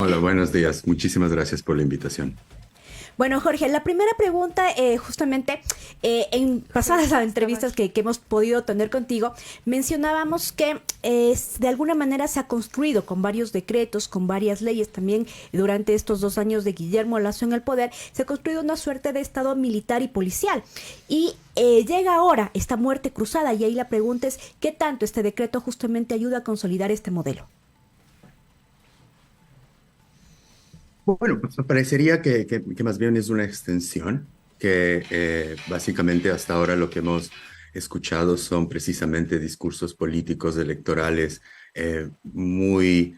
Hola, buenos días. Muchísimas gracias por la invitación. Bueno, Jorge, la primera pregunta, justamente en pasadas entrevistas que hemos podido tener contigo, mencionábamos que de alguna manera se ha construido con varios decretos, con varias leyes también durante estos 2 años de Guillermo Lasso en el poder, se ha construido una suerte de estado militar y policial. Y llega ahora esta muerte cruzada y ahí la pregunta es, ¿qué tanto este decreto justamente ayuda a consolidar este modelo? Bueno, pues me parecería que más bien es una extensión, que básicamente hasta ahora lo que hemos escuchado son precisamente discursos políticos electorales muy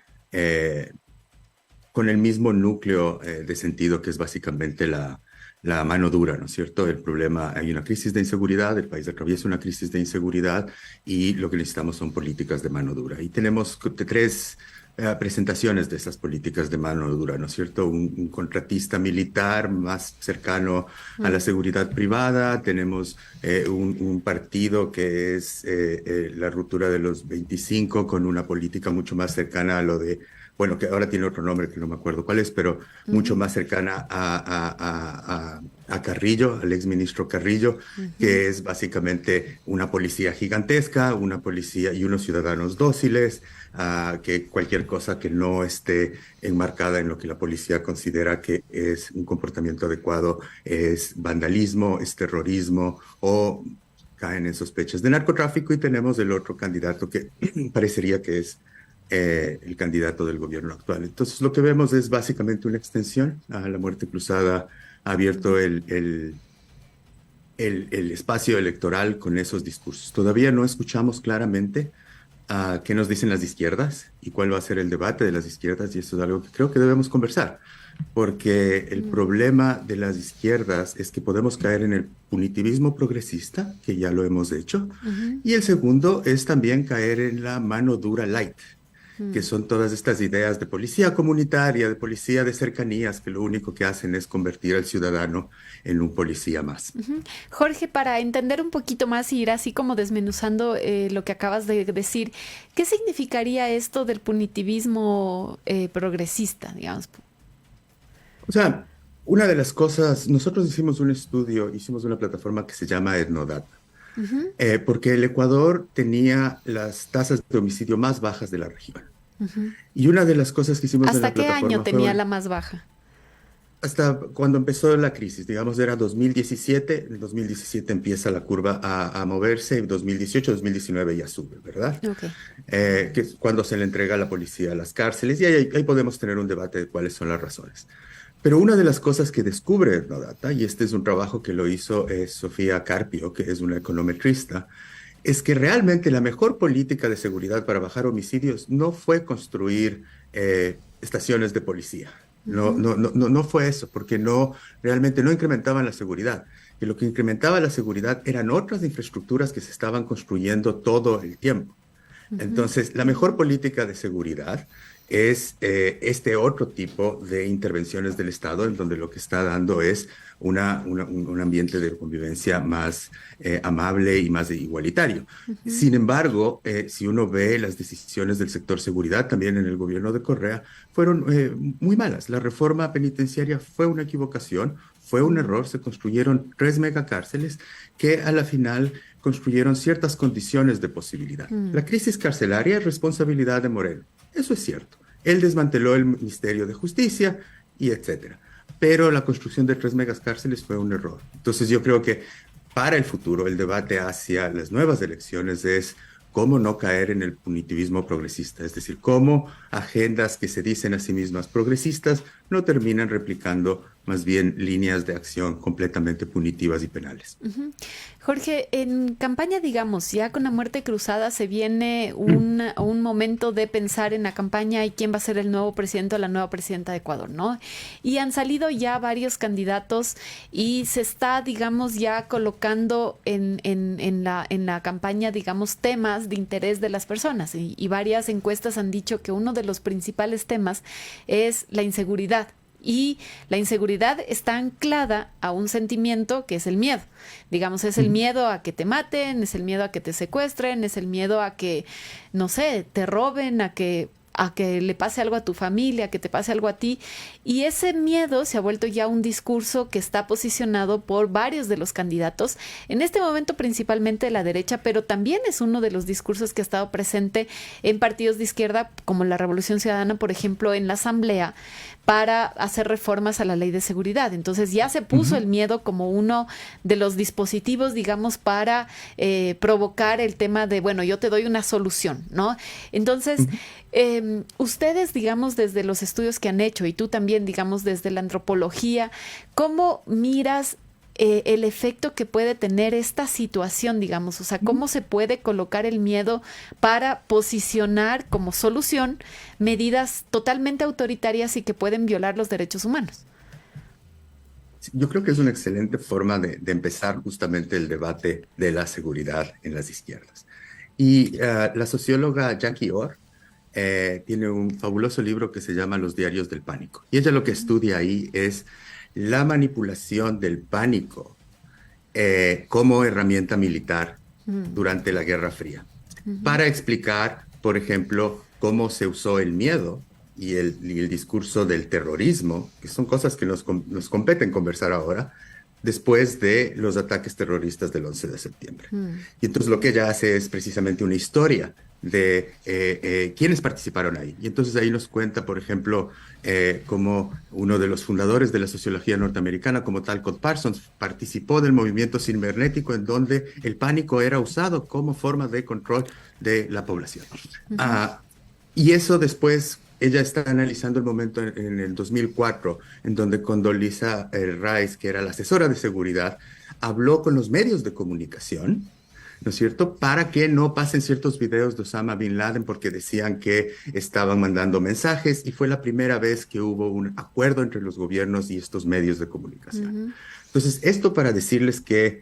con el mismo núcleo de sentido que es básicamente la mano dura, ¿no es cierto? El problema, hay una crisis de inseguridad, el país atraviesa una crisis de inseguridad y lo que necesitamos son políticas de mano dura. Y tenemos tres presentaciones de esas políticas de mano dura, ¿no es cierto? Un contratista militar más cercano a la seguridad privada, tenemos un partido que es la ruptura de los 25 con una política mucho más cercana a lo de bueno, que ahora tiene otro nombre que no me acuerdo cuál es, pero mucho más cercana a Carrillo, al exministro Carrillo, que es básicamente una policía gigantesca, una policía y unos ciudadanos dóciles, que cualquier cosa que no esté enmarcada en lo que la policía considera que es un comportamiento adecuado es vandalismo, es terrorismo o caen en sospechas de narcotráfico y tenemos el otro candidato que parecería que es el candidato del gobierno actual. Entonces, lo que vemos es básicamente una extensión a la muerte cruzada, ha abierto el espacio electoral con esos discursos. Todavía no escuchamos claramente qué nos dicen las izquierdas y cuál va a ser el debate de las izquierdas, y eso es algo que creo que debemos conversar, porque el problema de las izquierdas es que podemos caer en el punitivismo progresista, que ya lo hemos hecho, y el segundo es también caer en la mano dura light, que son todas estas ideas de policía comunitaria, de policía de cercanías, que lo único que hacen es convertir al ciudadano en un policía más. Jorge, para entender un poquito más y ir así como desmenuzando lo que acabas de decir, ¿qué significaría esto del punitivismo progresista, digamos? O sea, una de las cosas, nosotros hicimos un estudio, hicimos una plataforma que se llama Etnodata, porque el Ecuador tenía las tasas de homicidio más bajas de la región. Y una de las cosas que hicimos en ¿Hasta la qué año plataforma tenía fue la más baja? hasta cuando empezó la crisis, digamos, era 2017, en 2017 empieza la curva a moverse, y 2018, 2019 ya sube, ¿verdad? Ok. Que es cuando se le entrega a la policía a las cárceles, y ahí podemos tener un debate de cuáles son las razones. Pero una de las cosas que descubre Etnodata, y este es un trabajo que lo hizo Sofía Carpio, que es una econometrista, es que realmente la mejor política de seguridad para bajar homicidios no fue construir estaciones de policía. No fue eso, porque realmente no incrementaban la seguridad. Y lo que incrementaba la seguridad eran otras infraestructuras que se estaban construyendo todo el tiempo. Entonces, la mejor política de seguridad es este otro tipo de intervenciones del Estado, en donde lo que está dando es un ambiente de convivencia más amable y más igualitario. Sin embargo, si uno ve las decisiones del sector seguridad, también en el gobierno de Correa, fueron muy malas. La reforma penitenciaria fue una equivocación, fue un error. Se construyeron 3 megacárceles que a la final construyeron ciertas condiciones de posibilidad. La crisis carcelaria es responsabilidad de Moreno. Eso es cierto. Él desmanteló el Ministerio de Justicia y etcétera. Pero la construcción de 3 megacárceles fue un error. Entonces yo creo que para el futuro el debate hacia las nuevas elecciones es cómo no caer en el punitivismo progresista, es decir, cómo agendas que se dicen a sí mismas progresistas no terminan replicando más bien líneas de acción completamente punitivas y penales. Jorge, en campaña, digamos, ya con la muerte cruzada se viene un momento de pensar en la campaña y quién va a ser el nuevo presidente o la nueva presidenta de Ecuador, ¿no? Y han salido ya varios candidatos y se está, digamos, ya colocando en la campaña, digamos, temas de interés de las personas. Y varias encuestas han dicho que uno de los principales temas es la inseguridad. Y la inseguridad está anclada a un sentimiento que es el miedo. Digamos, es el miedo a que te maten, es el miedo a que te secuestren, es el miedo a que, no sé, te roben, a que a que le pase algo a tu familia, a que te pase algo a ti. Y ese miedo se ha vuelto ya un discurso que está posicionado por varios de los candidatos, en este momento principalmente de la derecha, pero también es uno de los discursos que ha estado presente en partidos de izquierda, como la Revolución Ciudadana, por ejemplo, en la Asamblea, para hacer reformas a la ley de seguridad. Entonces ya se puso el miedo como uno de los dispositivos, digamos, para provocar el tema de, bueno, yo te doy una solución, ¿no? Entonces, ustedes, digamos, desde los estudios que han hecho, y tú también, digamos, desde la antropología, ¿cómo miras el efecto que puede tener esta situación, digamos? O sea, ¿cómo se puede colocar el miedo para posicionar como solución medidas totalmente autoritarias y que pueden violar los derechos humanos? Yo creo que es una excelente forma de empezar justamente el debate de la seguridad en las izquierdas. Y la socióloga Jackie Orr tiene un fabuloso libro que se llama Los diarios del pánico. Y ella lo que estudia ahí es la manipulación del pánico como herramienta militar durante la Guerra Fría, para explicar, por ejemplo, cómo se usó el miedo y el discurso del terrorismo, que son cosas que nos competen conversar ahora, después de los ataques terroristas del 11 de septiembre. Y entonces lo que ella hace es precisamente una historia de quiénes participaron ahí. Y entonces ahí nos cuenta, por ejemplo, cómo uno de los fundadores de la sociología norteamericana, como Talcott Parsons, participó del movimiento cibernético, en donde el pánico era usado como forma de control de la población. Y eso después, ella está analizando el momento en el 2004, en donde Condoleezza Rice, que era la asesora de seguridad, habló con los medios de comunicación, ¿no es cierto?, para que no pasen ciertos videos de Osama Bin Laden, porque decían que estaban mandando mensajes, y fue la primera vez que hubo un acuerdo entre los gobiernos y estos medios de comunicación. Entonces, esto para decirles que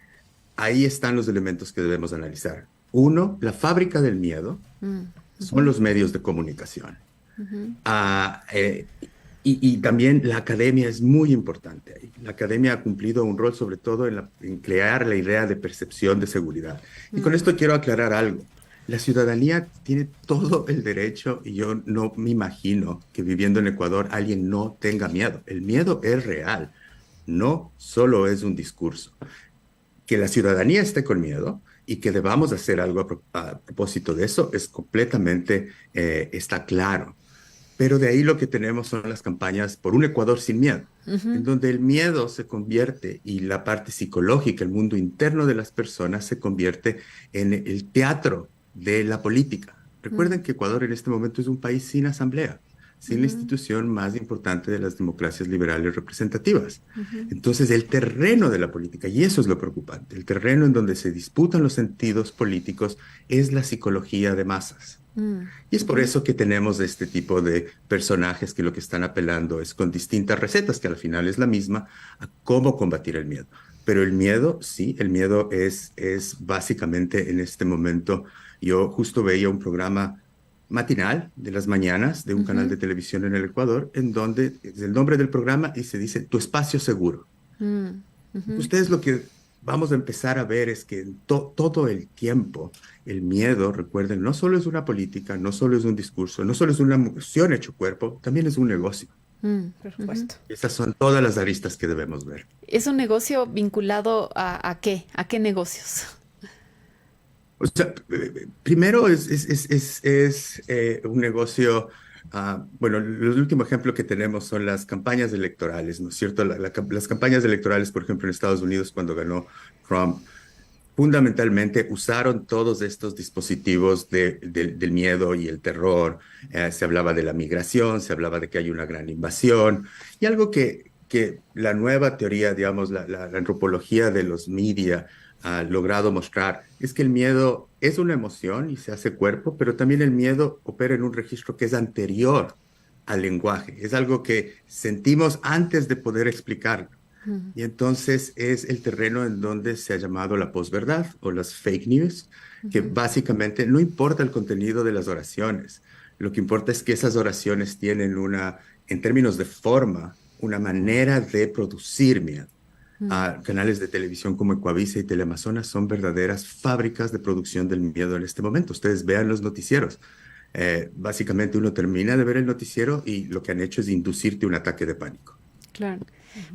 ahí están los elementos que debemos analizar. Uno, la fábrica del miedo son los medios de comunicación. Y también la academia es muy importante ahí. La academia ha cumplido un rol sobre todo en crear la idea de percepción de seguridad. Y con esto quiero aclarar algo. La ciudadanía tiene todo el derecho, y yo no me imagino que viviendo en Ecuador alguien no tenga miedo. El miedo es real, no solo es un discurso. Que la ciudadanía esté con miedo y que debamos hacer algo a propósito de eso es completamente, está claro. Pero de ahí lo que tenemos son las campañas por un Ecuador sin miedo, en donde el miedo se convierte, y la parte psicológica, el mundo interno de las personas, se convierte en el teatro de la política. Recuerden que Ecuador en este momento es un país sin asamblea, sin la institución más importante de las democracias liberales representativas. Entonces, el terreno de la política, y eso es lo preocupante, el terreno en donde se disputan los sentidos políticos es la psicología de masas. Y es por eso que tenemos este tipo de personajes que lo que están apelando es, con distintas recetas, que al final es la misma, a cómo combatir el miedo. Pero el miedo, sí, el miedo es básicamente en este momento. Yo justo veía un programa matinal de las mañanas de un canal de televisión en el Ecuador, en donde es el nombre del programa y se dice Tu espacio seguro. Ustedes lo que vamos a empezar a ver es que todo el tiempo el miedo, recuerden, no solo es una política, no solo es un discurso, no solo es una emoción hecho cuerpo, también es un negocio. Por supuesto. Estas son todas las aristas que debemos ver. ¿Es un negocio vinculado a qué? ¿A qué negocios? O sea, primero es un negocio. Bueno, el último ejemplo que tenemos son las campañas electorales, ¿no es cierto? Las campañas electorales, por ejemplo, en Estados Unidos, cuando ganó Trump, fundamentalmente usaron todos estos dispositivos del miedo y el terror. Se hablaba de la migración, se hablaba de que hay una gran invasión, y algo que la nueva teoría, digamos, la antropología de los media ha logrado mostrar es que el miedo es una emoción y se hace cuerpo, pero también el miedo opera en un registro que es anterior al lenguaje. Es algo que sentimos antes de poder explicarlo. Y entonces es el terreno en donde se ha llamado la posverdad o las fake news, que básicamente no importa el contenido de las oraciones. Lo que importa es que esas oraciones tienen en términos de forma, una manera de producir miedo. Canales de televisión como Ecuavisa y Teleamazonas son verdaderas fábricas de producción del miedo en este momento. Ustedes vean los noticieros. Básicamente uno termina de ver el noticiero y lo que han hecho es inducirte un ataque de pánico. Claro.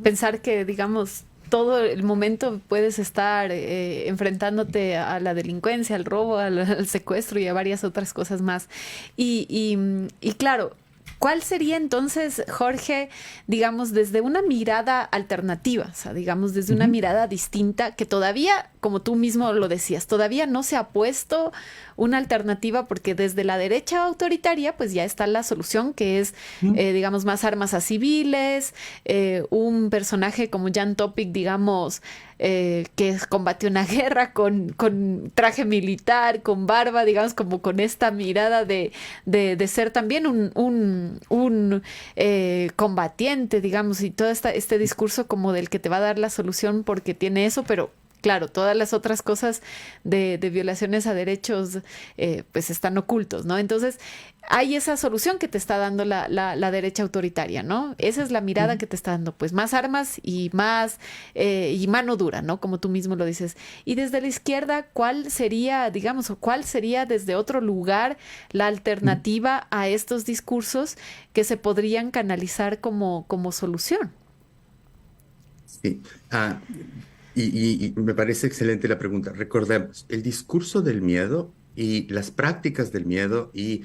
Pensar que, digamos, todo el momento puedes estar enfrentándote a la delincuencia, al robo, al secuestro y a varias otras cosas más. Y claro, ¿cuál sería entonces, Jorge, digamos, desde una mirada alternativa, o sea, digamos, desde una mirada distinta, que todavía, como tú mismo lo decías, todavía no se ha puesto una alternativa porque desde la derecha autoritaria, pues ya está la solución que es, digamos, más armas a civiles, un personaje como Jan Topic, digamos, que combatió una guerra con traje militar, con barba, digamos, como con esta mirada de ser también un combatiente, digamos, y todo este discurso como del que te va a dar la solución porque tiene eso, pero claro, todas las otras cosas de violaciones a derechos pues están ocultos, ¿no? Entonces, hay esa solución que te está dando la derecha autoritaria, ¿no? Esa es la mirada que te está dando, pues más armas y más y mano dura, ¿no? Como tú mismo lo dices. Y desde la izquierda, ¿cuál sería, digamos, o cuál sería desde otro lugar la alternativa a estos discursos que se podrían canalizar como solución? Sí. Y me parece excelente la pregunta. Recordemos, el discurso del miedo y las prácticas del miedo y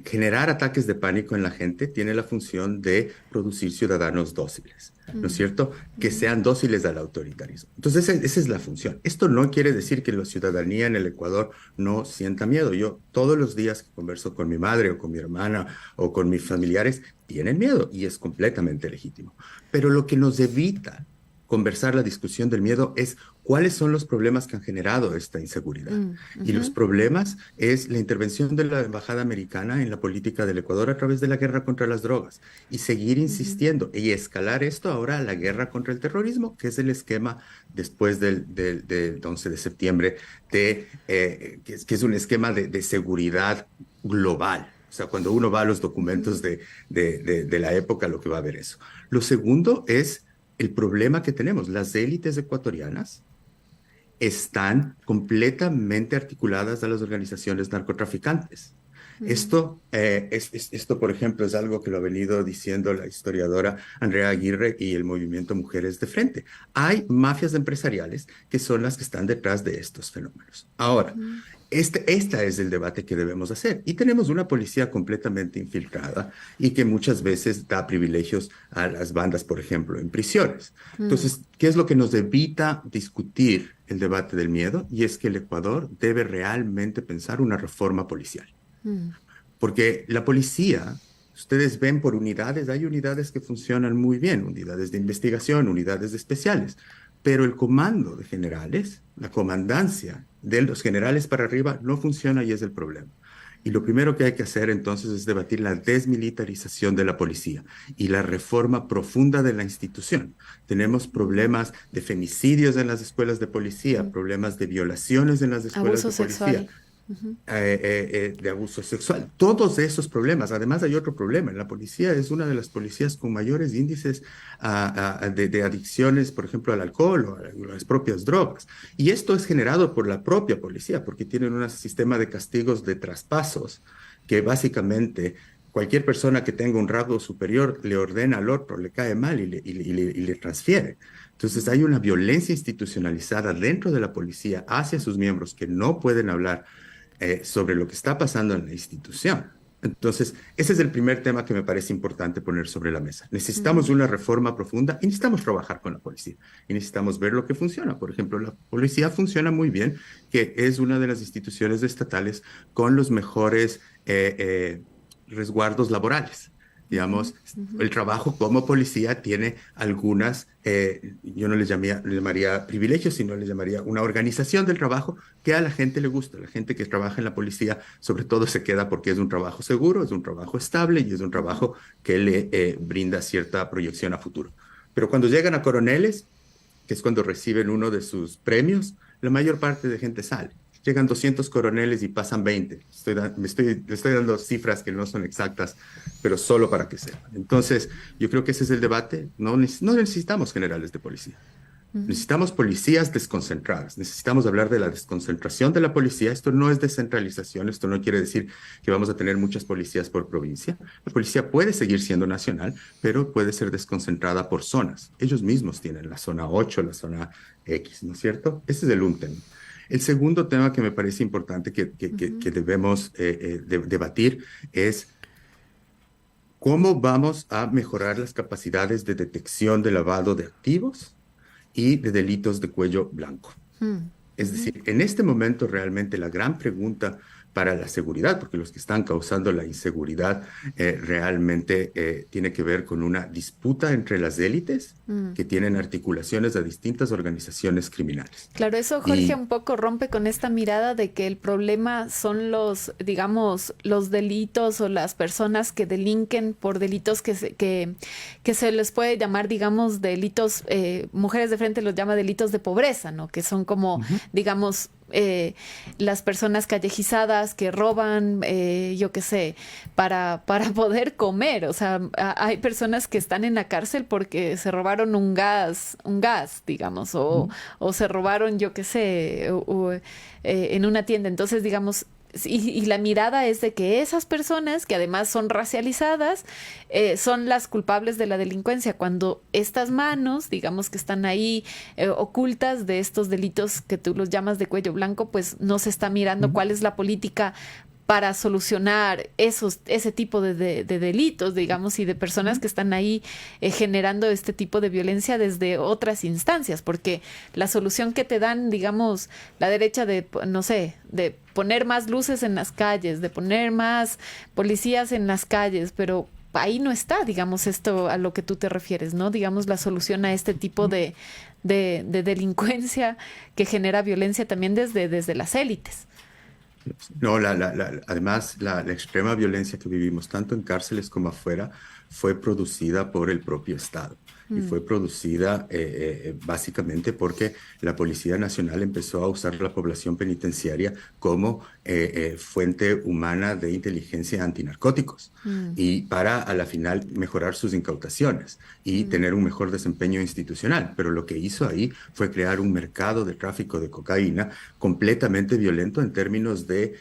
generar ataques de pánico en la gente tiene la función de producir ciudadanos dóciles, ¿no es cierto? Que sean dóciles al autoritarismo. Entonces, esa es la función. Esto no quiere decir que la ciudadanía en el Ecuador no sienta miedo. Yo todos los días que converso con mi madre o con mi hermana o con mis familiares, tienen miedo y es completamente legítimo. Pero lo que nos evita conversar la discusión del miedo es cuáles son los problemas que han generado esta inseguridad. Y los problemas es la intervención de la Embajada Americana en la política del Ecuador a través de la guerra contra las drogas y seguir insistiendo y escalar esto ahora a la guerra contra el terrorismo, que es el esquema después del 11 de septiembre, que es un esquema de seguridad global. O sea, cuando uno va a los documentos de la época, lo que va a ver eso. Lo segundo es el problema que tenemos. Las élites ecuatorianas están completamente articuladas a las organizaciones narcotraficantes. Esto, por ejemplo, es algo que lo ha venido diciendo la historiadora Andrea Aguirre y el movimiento Mujeres de Frente. Hay mafias empresariales que son las que están detrás de estos fenómenos. Ahora, esta es el debate que debemos hacer. Y tenemos una policía completamente infiltrada y que muchas veces da privilegios a las bandas, por ejemplo, en prisiones. Entonces, ¿qué es lo que nos evita discutir el debate del miedo? Y es que el Ecuador debe realmente pensar una reforma policial. Porque la policía, ustedes ven por unidades, hay unidades que funcionan muy bien, unidades de investigación, unidades especiales, pero el comando de generales, la comandancia de los generales para arriba no funciona y es el problema. Y lo primero que hay que hacer entonces es debatir la desmilitarización de la policía y la reforma profunda de la institución. Tenemos problemas de femicidios en las escuelas de policía, problemas de violaciones en las escuelas Abuso de policía. sexual. De abuso sexual. Todos esos problemas. Además hay otro problema. La policía es una de las policías con mayores índices de adicciones, por ejemplo, al alcohol o a las propias drogas. Y esto es generado por la propia policía, porque tienen un sistema de castigos de traspasos que básicamente cualquier persona que tenga un rango superior le ordena al otro, le cae mal y le transfiere. Entonces hay una violencia institucionalizada dentro de la policía hacia sus miembros que no pueden hablar sobre lo que está pasando en la institución. Entonces, ese es el primer tema que me parece importante poner sobre la mesa. Necesitamos una reforma profunda y necesitamos trabajar con la policía. Y necesitamos ver lo que funciona. Por ejemplo, la policía funciona muy bien, que es una de las instituciones estatales con los mejores resguardos laborales. Digamos, el trabajo como policía tiene algunas, yo no le llamaría privilegios, sino le llamaría una organización del trabajo que a la gente le gusta. La gente que trabaja en la policía, sobre todo, se queda porque es un trabajo seguro, es un trabajo estable y es un trabajo que le brinda cierta proyección a futuro. Pero cuando llegan a coroneles, que es cuando reciben uno de sus premios, la mayor parte de gente sale. Llegan 200 coroneles y pasan 20. Le estoy dando cifras que no son exactas, pero solo para que sepan. Entonces, yo creo que ese es el debate. No necesitamos generales de policía. Necesitamos policías desconcentradas. Necesitamos hablar de la desconcentración de la policía. Esto no es descentralización. Esto no quiere decir que vamos a tener muchas policías por provincia. La policía puede seguir siendo nacional, pero puede ser desconcentrada por zonas. Ellos mismos tienen la zona 8, la zona X, ¿no es cierto? Ese es un tema. El segundo tema que me parece importante que debemos debatir es cómo vamos a mejorar las capacidades de detección de lavado de activos y de delitos de cuello blanco. Es decir, en este momento realmente la gran pregunta para la seguridad, porque los que están causando la inseguridad realmente tiene que ver con una disputa entre las élites que tienen articulaciones a distintas organizaciones criminales. Claro, eso, Jorge, un poco rompe con esta mirada de que el problema son los, digamos, los delitos o las personas que delinquen por delitos que se les puede llamar, digamos, delitos, Mujeres de Frente los llama delitos de pobreza, ¿no? Que son como, digamos, las personas callejizadas que roban, yo qué sé, para poder comer. O sea, hay personas que están en la cárcel porque se robaron un gas, digamos, o se robaron, yo qué sé, en una tienda. Entonces, digamos, y la mirada es de que esas personas, que además son racializadas, son las culpables de la delincuencia, cuando estas manos, digamos, que están ahí ocultas de estos delitos que tú los llamas de cuello blanco, pues no se está mirando cuál es la política para solucionar ese tipo de delitos, digamos, y de personas que están ahí generando este tipo de violencia desde otras instancias, porque la solución que te dan, digamos, la derecha de, no sé, de poner más luces en las calles, de poner más policías en las calles, pero ahí no está, digamos, esto a lo que tú te refieres, ¿no? Digamos, la solución a este tipo de delincuencia que genera violencia también desde las élites. No, además, la extrema violencia que vivimos, tanto en cárceles como afuera, fue producida por el propio Estado. Y fue producida básicamente porque la Policía Nacional empezó a usar la población penitenciaria como fuente humana de inteligencia antinarcóticos y para a la final mejorar sus incautaciones y tener un mejor desempeño institucional. Pero lo que hizo ahí fue crear un mercado de tráfico de cocaína completamente violento en términos de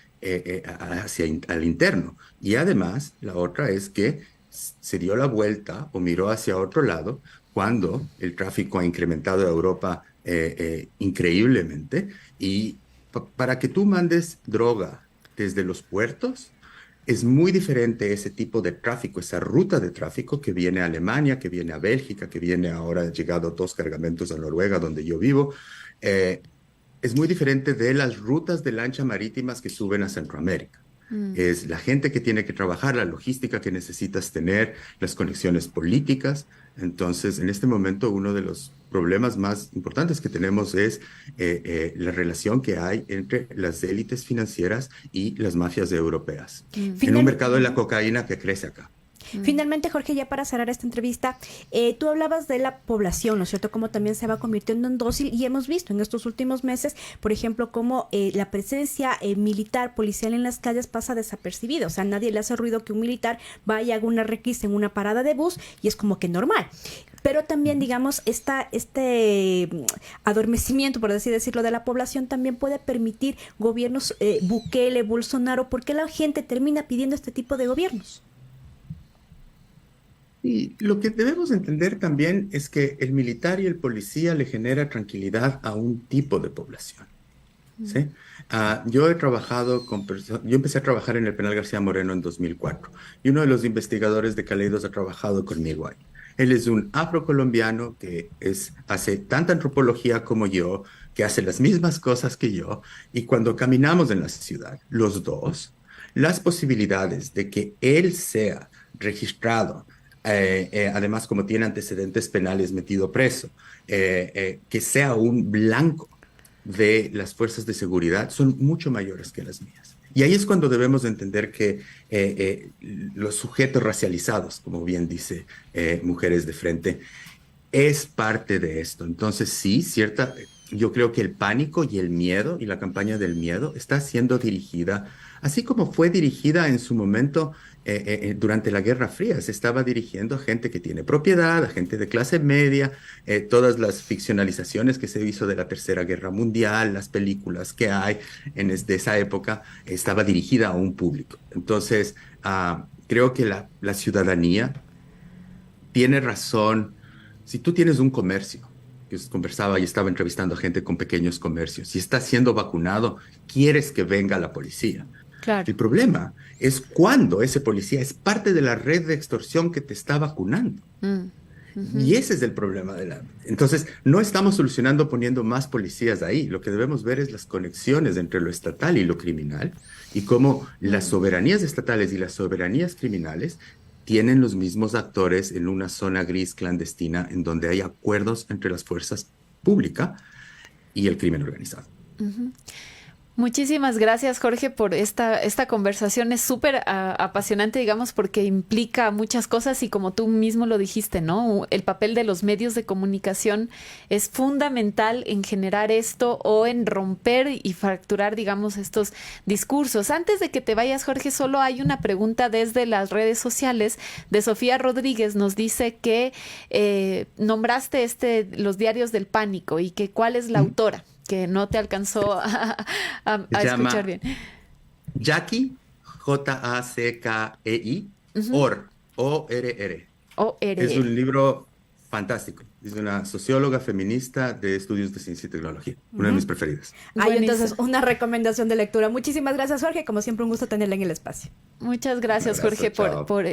al interno. Y además, la otra es que se dio la vuelta o miró hacia otro lado cuando el tráfico ha incrementado en Europa increíblemente. Y para que tú mandes droga desde los puertos, es muy diferente ese tipo de tráfico, esa ruta de tráfico que viene a Alemania, que viene a Bélgica, que viene ahora, han llegado 2 cargamentos a Noruega, donde yo vivo. Es muy diferente de las rutas de lancha marítimas que suben a Centroamérica. Es la gente que tiene que trabajar, la logística que necesitas tener, las conexiones políticas. Entonces, en este momento, uno de los problemas más importantes que tenemos es la relación que hay entre las élites financieras y las mafias europeas, en un mercado de la cocaína que crece acá. Finalmente, Jorge, ya para cerrar esta entrevista, tú hablabas de la población, ¿no es cierto?, cómo también se va convirtiendo en dócil, y hemos visto en estos últimos meses, por ejemplo, cómo la presencia militar, policial en las calles pasa desapercibida. O sea, nadie le hace ruido que un militar vaya a haga una requisa en una parada de bus y es como que normal. Pero también, digamos, este adormecimiento, por así decirlo, de la población también puede permitir gobiernos Bukele, Bolsonaro. ¿Por qué la gente termina pidiendo este tipo de gobiernos? Y lo que debemos entender también es que el militar y el policía le genera tranquilidad a un tipo de población, ¿sí? Yo he trabajado yo empecé a trabajar en el Penal García Moreno en 2004 y uno de los investigadores de Caleidos ha trabajado conmigo ahí. Él es un afrocolombiano que hace tanta antropología como yo, que hace las mismas cosas que yo, y cuando caminamos en la ciudad, los dos, las posibilidades de que él sea registrado, además como tiene antecedentes penales metido preso, que sea un blanco de las fuerzas de seguridad son mucho mayores que las mías. Y ahí es cuando debemos entender que los sujetos racializados, como bien dice Mujeres de Frente, es parte de esto. Entonces sí, Yo creo que el pánico y el miedo y la campaña del miedo está siendo dirigida, así como fue dirigida en su momento durante la Guerra Fría. Se estaba dirigiendo a gente que tiene propiedad, a gente de clase media, todas las ficcionalizaciones que se hizo de la Tercera Guerra Mundial, las películas que hay de esa época, estaba dirigida a un público. Entonces, creo que la ciudadanía tiene razón. Si tú tienes un comercio, que conversaba y estaba entrevistando a gente con pequeños comercios, y está siendo vacunado, quieres que venga la policía. Claro. El problema es cuando ese policía es parte de la red de extorsión que te está vacunando. Y ese es el problema Entonces, no estamos solucionando poniendo más policías ahí. Lo que debemos ver es las conexiones entre lo estatal y lo criminal y cómo las soberanías estatales y las soberanías criminales tienen los mismos actores en una zona gris clandestina en donde hay acuerdos entre las fuerzas públicas y el crimen organizado. Muchísimas gracias, Jorge, por esta conversación. Es súper apasionante, digamos, porque implica muchas cosas y como tú mismo lo dijiste, ¿no? El papel de los medios de comunicación es fundamental en generar esto o en romper y fracturar, digamos, estos discursos. Antes de que te vayas, Jorge, solo hay una pregunta desde las redes sociales de Sofía Rodríguez. Nos dice que nombraste los diarios del pánico y que cuál es la autora, que no te alcanzó a escuchar bien. Jackie, Jackei, Orr, O-R-R. O-R-R. Es un libro fantástico. Es una socióloga feminista de estudios de ciencia y tecnología. Una de mis preferidas. Hay entonces una recomendación de lectura. Muchísimas gracias, Jorge. Como siempre, un gusto tenerla en el espacio. Muchas gracias, Un abrazo, Jorge, chao. por